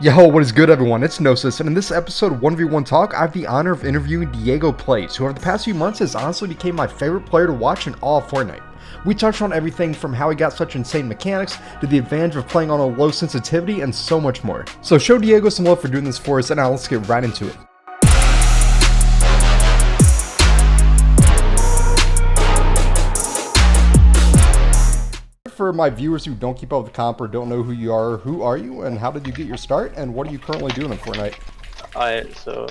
Yo, what is good everyone? It's Gnosis, and in this episode of 1v1 Talk, I have the honor of interviewing DiegoPlayz, who over the past few months has honestly became my favorite player to watch in all of Fortnite. We touched on everything from how he got such insane mechanics, to the advantage of playing on a low sensitivity, and so much more. So show Diego some love for doing this for us, and now let's get right into it. For my viewers who don't keep up with the comp or don't know who are you and how did you get your start and what are you currently doing in Fortnite? Alright, so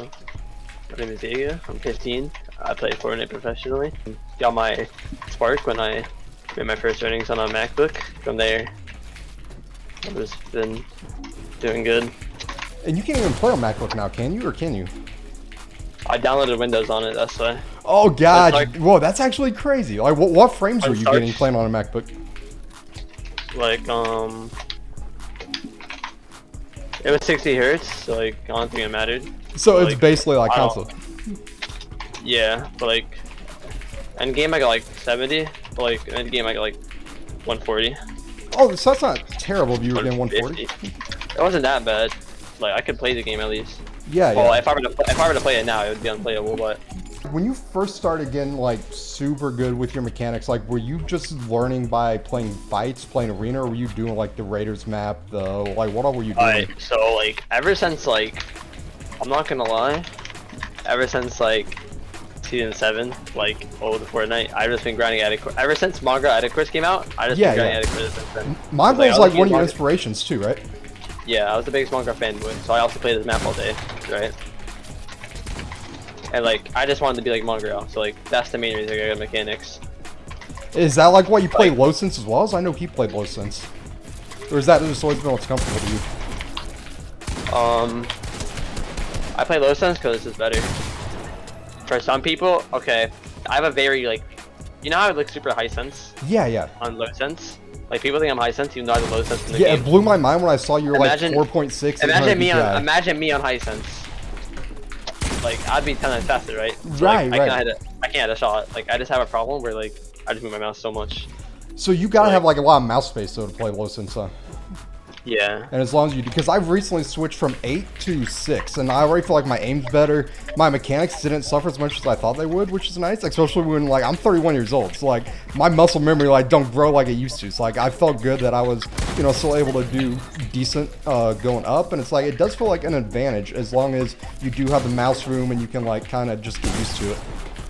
my name is Diego, I'm 15, I play Fortnite professionally. Got my spark when I made my first earnings on a MacBook. From there, I've just been doing good. And you can't even play on MacBook now, can you, or can you? I downloaded Windows on it, that's why. Oh god, whoa, that's actually crazy. Like, what frames were you getting playing on a MacBook? Like, it was 60 hertz, so like, I don't think it mattered. So but, it's like, basically like console. Yeah, but like, end game I got like 70, but like, end game I got like 140. Oh, so that's not terrible if you were getting 140. It wasn't that bad. Like, I could play the game at least. Yeah, well, yeah. if I were to play it now, it would be unplayable, but... When you first started getting like super good with your mechanics, like were you just learning by playing fights, playing arena, or were you doing like the Raiders map, like what all were you doing? Alright, so like ever since like, I'm not gonna lie, ever since like season 7, like old Fortnite, I've just been grinding at it. Ever since Manga Edit Course came out, I just been grinding at it since then. Manga was like one of your inspirations too, right? Yeah, I was the biggest Manga fanboy, so I also played this map all day, right? And like, I just wanted to be like Mongrel, so like, that's the main reason I got mechanics. Is that like why you play low sense as well? As I know he played low sense. Or is that just always been what's comfortable to you? I play low sense because it's just better. For some people, okay, I have a very like, you know how I look super high sense? Yeah, yeah. On low sense? Like, people think I'm high sense, even though I have low sense in the game. Yeah, it blew my mind when I saw you were like 4.6. Imagine me on high sense. Like, I'd be 10 times faster, right? So, right, like, right. I can't hit a shot. Like, I just have a problem where, like, I just move my mouse so much. So you gotta have, like, a lot of mouse space, though, to play low sense, huh? Yeah. And as long as you do, because I've recently switched from 8 to 6, and I already feel like my aim's better. My mechanics didn't suffer as much as I thought they would, which is nice, especially when, like, I'm 31 years old. So, like, my muscle memory, like, don't grow like it used to. So, like, I felt good that I was, you know, still able to do decent going up. And it's like, it does feel like an advantage as long as you do have the mouse room and you can, like, kind of just get used to it.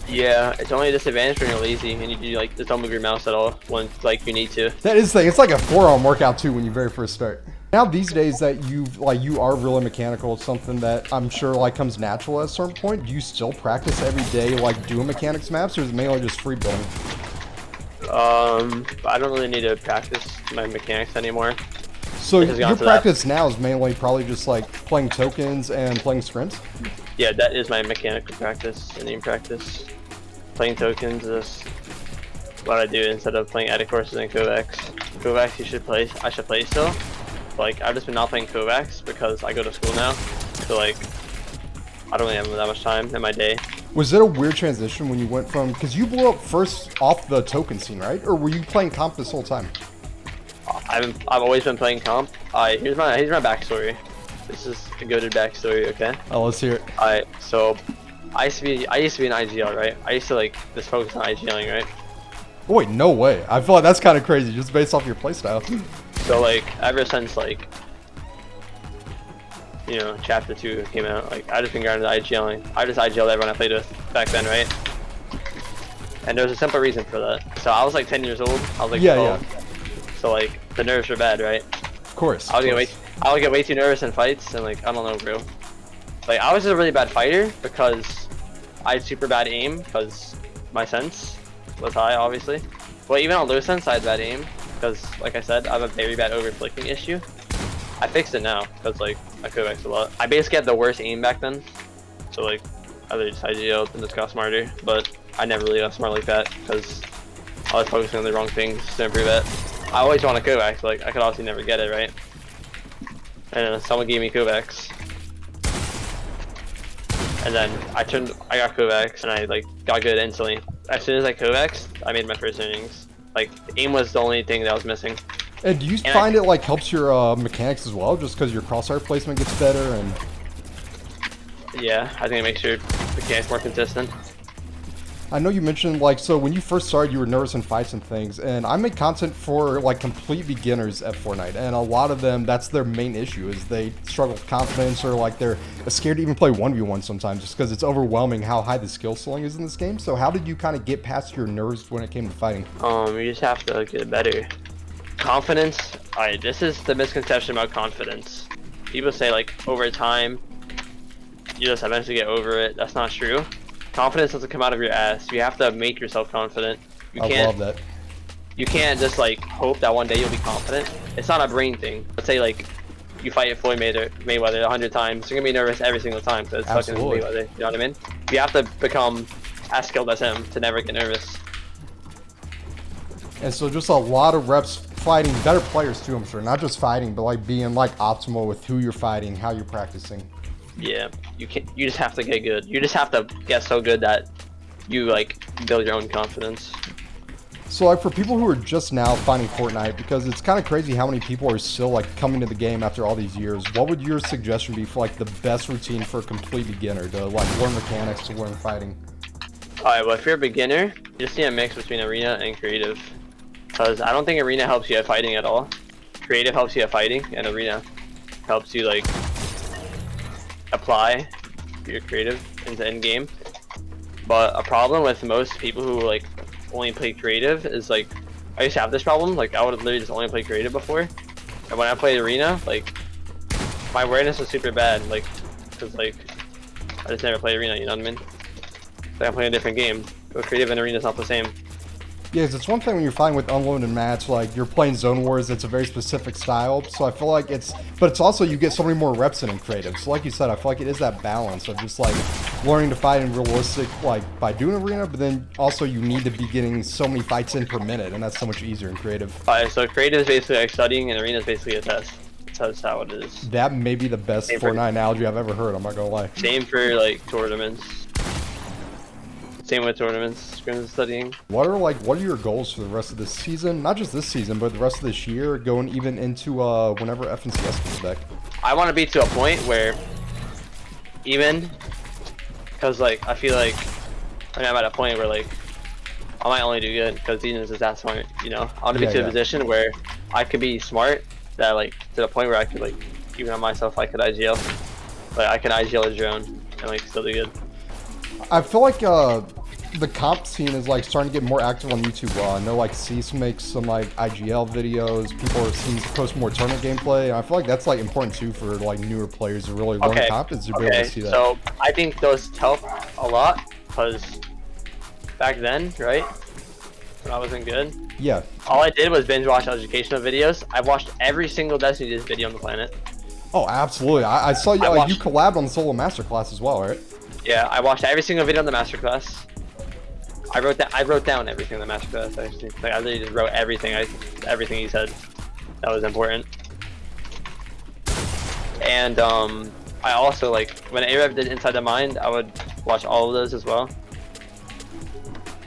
Yeah, it's only a disadvantage when you're lazy and you like just don't move your mouse at all when like you need to. That is the thing. It's like a forearm workout too when you very first start. Now these days that you are really mechanical, it's something that I'm sure like comes natural at a certain point. Do you still practice every day like doing mechanics maps, or is it mainly just free building? I don't really need to practice my mechanics anymore. So your practice now is mainly probably just like playing tokens and playing sprints? Yeah, that is my mechanical practice and aim practice. Playing tokens is what I do instead of playing edit courses and Kovacs. Kovacs I should play still. Like, I've just been not playing Kovacs because I go to school now. So like, I don't really have that much time in my day. Was it a weird transition when you went from, because you blew up first off the token scene, right? Or were you playing comp this whole time? I've always been playing comp. Here's my backstory. This is a goated backstory, okay? Oh, let's hear it. Alright, so I used to be an IGL, right? I used to like just focus on IGLing, right? Oh, wait, no way. I feel like that's kind of crazy just based off your playstyle. So like ever since like, you know, chapter 2 came out, like I just been grinding IGLing. I just IGL'd everyone I played with back then, right? And there was a simple reason for that. So I was like 10 years old. I was like 12. Yeah. So like the nerves were bad, right? Of course. I would get way too nervous in fights and like I don't know, bro. Like I was just a really bad fighter because I had super bad aim because my sense was high, obviously. But even on low sense, I had bad aim because, like I said, I have a very bad overflicking issue. I fixed it now because like I Kovacs a lot. I basically had the worst aim back then, so like I just IGL'd and just got smarter. But I never really got smart like that because I was focusing on the wrong things to improve it. I always want to Kovacs, like I could obviously never get it right. And then someone gave me Kovacs. And then I got Kovacs and I like got good instantly. As soon as I Kovacs, I made my first earnings. Like aim was the only thing that was missing. And do you find it like helps your mechanics as well, just because your crosshair placement gets better and? Yeah, I think it makes your mechanics more consistent. I know you mentioned, like, so when you first started, you were nervous in fights and things, and I make content for, like, complete beginners at Fortnite, and a lot of them, that's their main issue, is they struggle with confidence, or, like, they're scared to even play 1v1 sometimes, just because it's overwhelming how high the skill ceiling is in this game. So how did you kind of get past your nerves when it came to fighting? You just have to get better. Confidence, this is the misconception about confidence. People say, like, over time, you just eventually get over it. That's not true. Confidence doesn't come out of your ass. You have to make yourself confident. I love that. You can't just like hope that one day you'll be confident. It's not a brain thing. Let's say like you fight Floyd Mayweather 100 times. You're gonna be nervous every single time because it's fucking Mayweather. You know what I mean? You have to become as skilled as him to never get nervous. And so just a lot of reps fighting better players too, I'm sure. Not just fighting, but like being like optimal with who you're fighting, how you're practicing. Yeah, you just have to get good. You just have to get so good that you like build your own confidence. So like for people who are just now finding Fortnite, because it's kind of crazy how many people are still like coming to the game after all these years, what would your suggestion be for like the best routine for a complete beginner to like learn mechanics, to learn fighting? Alright, well if you're a beginner, you just need a mix between arena and creative. Because I don't think arena helps you at fighting at all. Creative helps you at fighting, and arena helps you like apply your creative into in-game. But a problem with most people who like only play creative is like, I used to have this problem, like I would literally just only play creative before, and when I played arena, like my awareness was super bad, like because like I just never played arena, you know what I mean? Like I'm playing a different game, but creative and arena is not the same. Yeah, it's one thing when you're fighting with unlimited mats, like you're playing zone wars, it's a very specific style, so I feel like but it's also you get so many more reps in creative. So like you said, I feel like it is that balance of just like learning to fight in realistic, like by doing arena, but then also you need to be getting so many fights in per minute, and that's so much easier in creative. Alright, so creative is basically like studying, and arena is basically a test. That's how it is. That may be the best Fortnite analogy I've ever heard, I'm not gonna lie. Same for like tournaments. Same with tournaments, scrims studying. What are your goals for the rest of this season? Not just this season, but the rest of this year, going even into whenever FNCS comes back. I want to be to a point where even, because like I feel like I'm at a point where like I might only do good because Dean is that smart, you know. I want to be to a position where I could be smart, that like to the point where I could like, even on myself, I could IGL, like I can IGL a drone and like still do good. I feel like the comp scene is like starting to get more active on YouTube. I know like Cease makes some like IGL videos. People are seeing post more tournament gameplay. And I feel like that's like important too for like newer players to really learn comp, is to be able to see that. So I think those help a lot because back then, right, when I wasn't good, yeah, all I did was binge watch educational videos. I watched every single Destiny Disc video on the planet. Oh, absolutely. I saw you. You collabed on the solo masterclass as well, right? Yeah, I watched every single video on the masterclass. I wrote down everything in the masterclass. Actually, like I literally just wrote everything. Everything he said that was important. And I also like when Arab did Inside the Mind, I would watch all of those as well.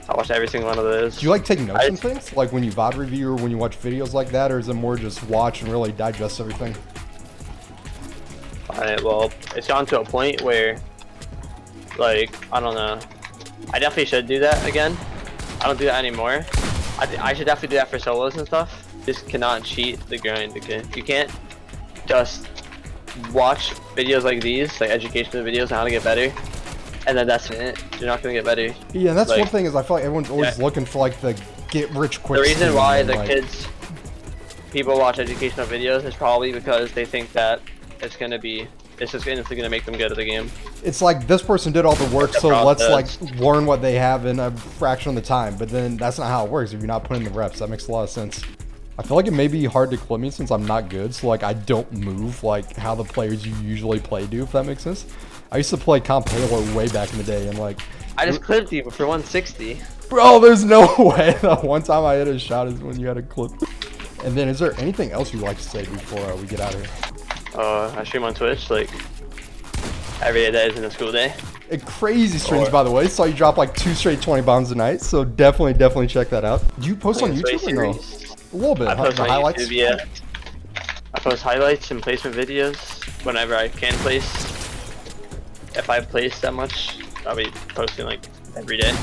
I watched every single one of those. Do you like take notes and things, like when you VOD review or when you watch videos like that, or is it more just watch and really digest everything? Alright, well, it's gone to a point where, like, I don't know. I definitely should do that again. I don't do that anymore. I should definitely do that for solos and stuff. Just cannot cheat the grind, okay? You can't just watch videos like these, like educational videos on how to get better, and then that's it. You're not gonna get better. Yeah, and that's like, one thing is I feel like everyone's always looking for like the get rich quick. The reason why the people watch educational videos is probably because they think that it's just instantly gonna make them good at the game. It's like this person did all the work, so let's like learn what they have in a fraction of the time. But then that's not how it works if you're not putting in the reps. That makes a lot of sense. I feel like it may be hard to clip me since I'm not good, so like I don't move like how the players you usually play do, if that makes sense. I used to play comp Halo way back in the day, and like I just clipped you for 160. Bro, there's no way. The one time I hit a shot is when you had a clip. And then is there anything else you'd like to say before we get out of here? I stream on Twitch like every day isn't a school day. Crazy streams, by the way. Saw you drop like 2 straight 20 bombs a night, so definitely check that out. Do you post on YouTube or no? A little bit. I post The my highlights. YouTube, yeah. I post highlights and placement videos whenever I can place. If I place that much, I'll be posting like every day.